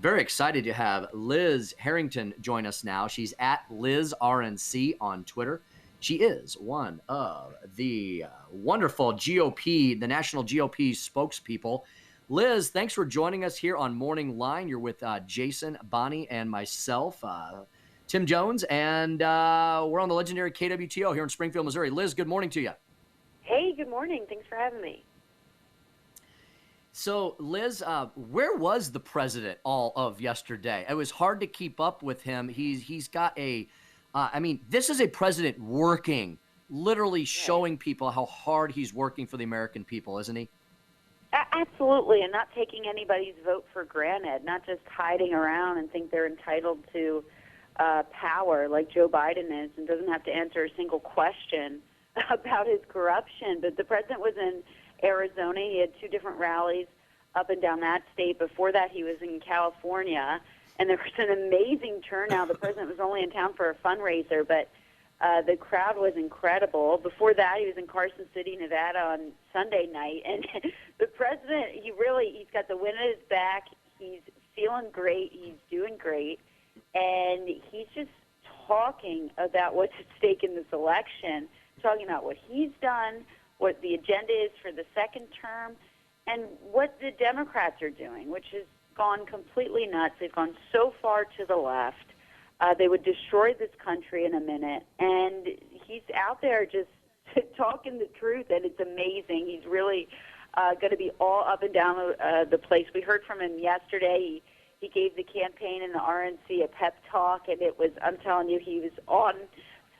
Very excited to have Liz Harrington join us now. She's at LizRNC on Twitter. She is one of the wonderful GOP, the national GOP spokespeople. Liz, thanks for joining us here on Morning Line. You're with Jason, Bonnie, and myself, Tim Jones, and we're on the legendary KWTO here in Springfield, Missouri. Liz, good morning to you. Hey, good morning. Thanks for having me. So, Liz, where was the president all of yesterday? It was hard to keep up with him. He's got this is a president working, literally showing people how hard he's working for the American people, isn't he? Absolutely, and not taking anybody's vote for granted, not just hiding around and think they're entitled to power like Joe Biden is and doesn't have to answer a single question about his corruption. But the president was in Arizona. He had 2 different rallies up and down that state. Before that, he was in California, and there was an amazing turnout. The president was only in town for a fundraiser, but the crowd was incredible. Before that, he was in Carson City, Nevada on Sunday night, and the president, he's got the wind at his back. He's feeling great. He's doing great, and he's just talking about what's at stake in this election, talking about what he's done, what the agenda is for the second term, and what the Democrats are doing, which has gone completely nuts. They've gone so far to the left. They would destroy this country in a minute. And he's out there just talking the truth, and it's amazing. He's really going to be all up and down the place. We heard from him yesterday. He gave the campaign and the RNC a pep talk, and it was, I'm telling you, he was on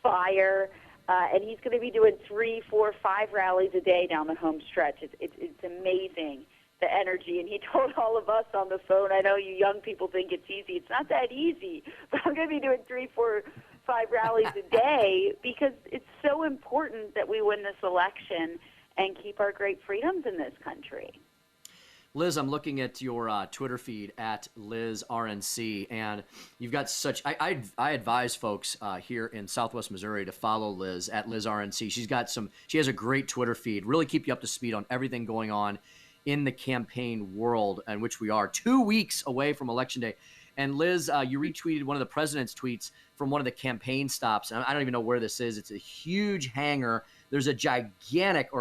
fire. And he's going to be doing 3, 4, 5 rallies a day down the home stretch. It's amazing, the energy. And he told all of us on the phone, I know you young people think it's easy. It's not that easy, but I'm going to be doing 3, 4, 5 rallies a day because it's so important that we win this election and keep our great freedoms in this country. Liz, I'm looking at your Twitter feed at LizRNC, and you've got such. I advise folks here in Southwest Missouri to follow Liz at LizRNC. She has a great Twitter feed. Really keep you up to speed on everything going on in the campaign world, in which we are 2 weeks away from Election Day. And Liz, you retweeted one of the president's tweets from one of the campaign stops. And I don't even know where this is. It's a huge hangar. There's a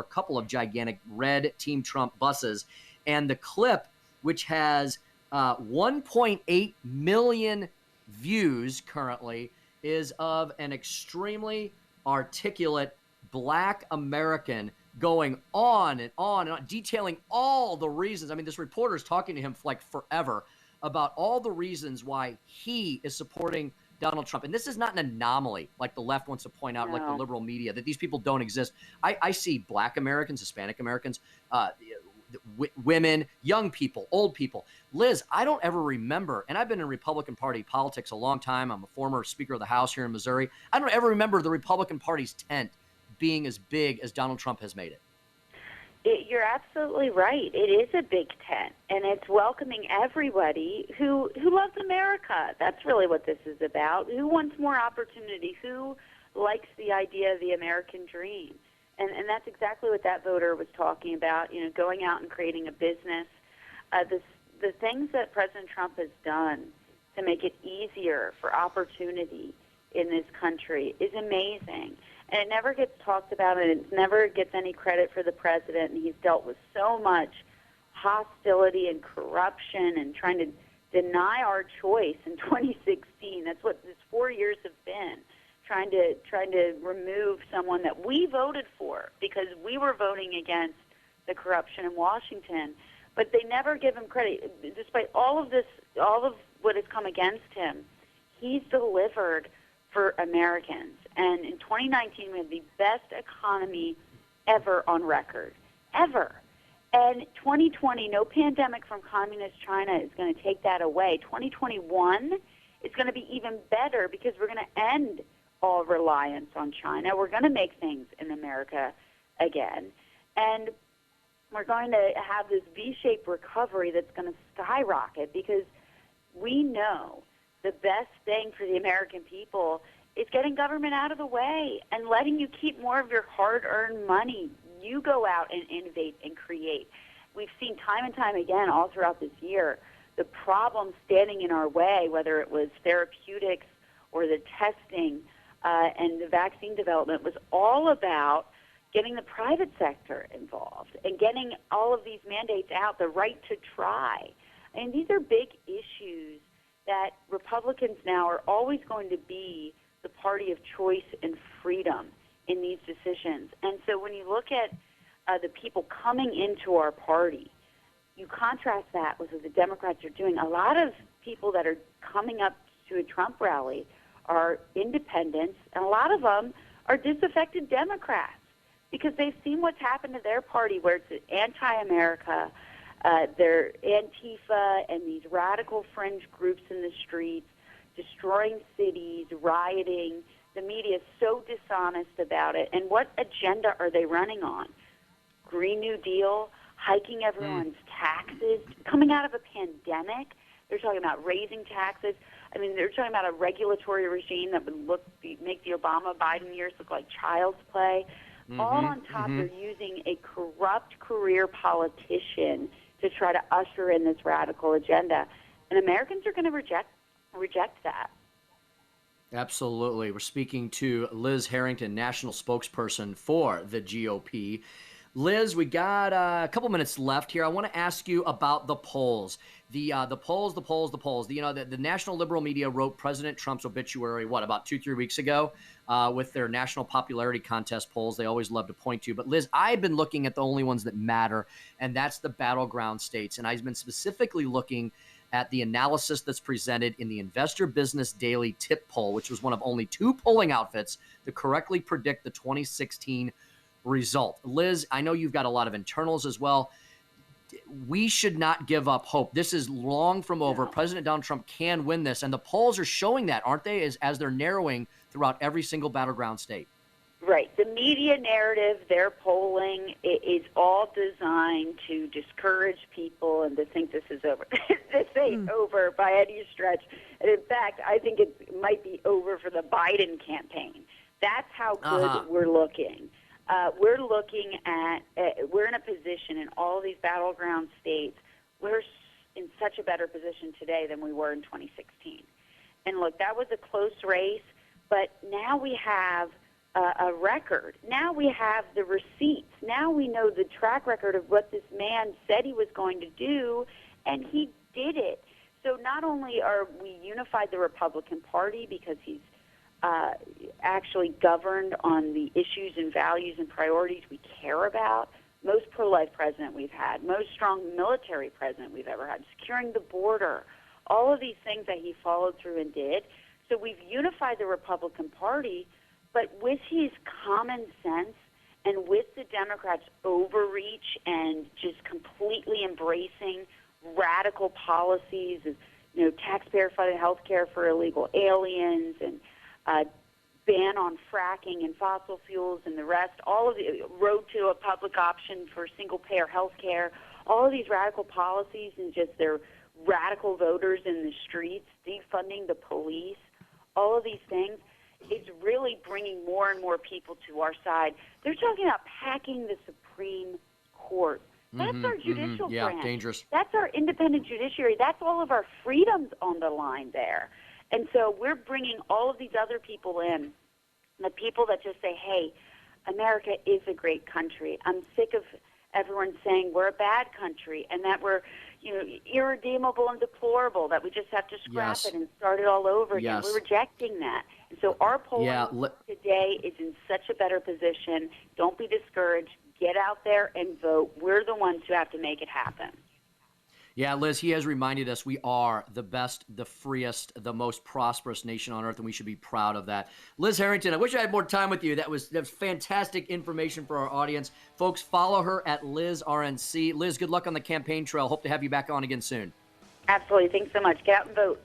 couple of gigantic red Team Trump buses. And the clip, which has 1.8 million views currently, is of an extremely articulate Black American going on and on and on, detailing all the reasons. I mean, this reporter is talking to him for like forever about all the reasons why he is supporting Donald Trump. And this is not an anomaly like the left wants to point out, like the liberal media, that these people don't exist. I see Black Americans, Hispanic Americans, women, young people, old people. Liz, I don't ever remember, and I've been in Republican Party politics a long time. I'm a former Speaker of the House here in Missouri. I don't ever remember the Republican Party's tent being as big as Donald Trump has made it. You're absolutely right. It is a big tent, and it's welcoming everybody who loves America. That's really what this is about. Who wants more opportunity? Who likes the idea of the American dream? And that's exactly what that voter was talking about, going out and creating a business. The things that President Trump has done to make it easier for opportunity in this country is amazing. And it never gets talked about, and it never gets any credit for the president. And he's dealt with so much hostility and corruption and trying to deny our choice in 2016. That's what this 4 years have been. Trying to remove someone that we voted for because we were voting against the corruption in Washington. But they never give him credit. Despite all of this, all of what has come against him, he's delivered for Americans. And in 2019, we had the best economy ever on record, ever. And 2020, no pandemic from communist China is going to take that away. 2021 is going to be even better because we're going to end all reliance on China. We're going to make things in America again. And we're going to have this V-shaped recovery that's going to skyrocket because we know the best thing for the American people is getting government out of the way and letting you keep more of your hard-earned money. You go out and innovate and create. We've seen time and time again all throughout this year the problems standing in our way, whether it was therapeutics or the testing and the vaccine development, was all about getting the private sector involved and getting all of these mandates out, the right to try. And these are big issues that Republicans now are always going to be the party of choice and freedom in these decisions. And so when you look at the people coming into our party, you contrast that with what the Democrats are doing. A lot of people that are coming up to a Trump rally are independents, and a lot of them are disaffected Democrats because they've seen what's happened to their party, where it's anti-America, they're Antifa and these radical fringe groups in the streets, destroying cities, rioting. The media is so dishonest about it. And what agenda are they running on? Green New Deal, hiking everyone's taxes, coming out of a pandemic. They're talking about raising taxes. I mean, they're talking about a regulatory regime that would make the Obama-Biden years look like child's play. All on top, they're using a corrupt career politician to try to usher in this radical agenda. And Americans are going to reject that. Absolutely. We're speaking to Liz Harrington, national spokesperson for the GOP. Liz, we got a couple minutes left here. I want to ask you about the polls. The polls. The national liberal media wrote President Trump's obituary, about 2-3 weeks ago with their national popularity contest polls. They always love to point to. But, Liz, I've been looking at the only ones that matter, and that's the battleground states. And I've been specifically looking at the analysis that's presented in the Investor Business Daily Tip poll, which was one of only 2 polling outfits to correctly predict the 2016 result. Liz, I know you've got a lot of internals as well. We should not give up hope. This is long from over. No. President Donald Trump can win this, and the polls are showing that, aren't they, as they're narrowing throughout every single battleground state. Right. The media narrative, their polling, is all designed to discourage people and to think this is over. This ain't over by any stretch. And in fact, I think it might be over for the Biden campaign. That's how good we're looking. We're looking at, we're in a position in all of these battleground states, we're in such a better position today than we were in 2016. And look, that was a close race, but now we have a record. Now we have the receipts. Now we know the track record of what this man said he was going to do, and he did it. So not only are we unified the Republican Party because he's actually governed on the issues and values and priorities we care about, most pro-life president we've had, most strong military president we've ever had, securing the border, all of these things that he followed through and did. So we've unified the Republican Party, but with his common sense and with the Democrats' overreach and just completely embracing radical policies, taxpayer-funded health care for illegal aliens and ban on fracking and fossil fuels and the rest, all of the road to a public option for single-payer health care, all of these radical policies and just their radical voters in the streets, defunding the police, all of these things, it's really bringing more and more people to our side. They're talking about packing the Supreme Court. That's our judicial branch. Yeah, dangerous. That's our independent judiciary. That's all of our freedoms on the line there. And so we're bringing all of these other people in, the people that just say, hey, America is a great country. I'm sick of everyone saying we're a bad country and that we're irredeemable and deplorable, that we just have to scrap it and start it all over again. We're rejecting that. And so our polling today is in such a better position. Don't be discouraged. Get out there and vote. We're the ones who have to make it happen. Yeah, Liz, he has reminded us we are the best, the freest, the most prosperous nation on earth, and we should be proud of that. Liz Harrington, I wish I had more time with you. That was fantastic information for our audience. Folks, follow her at LizRNC. Liz, good luck on the campaign trail. Hope to have you back on again soon. Absolutely. Thanks so much. Get out and vote.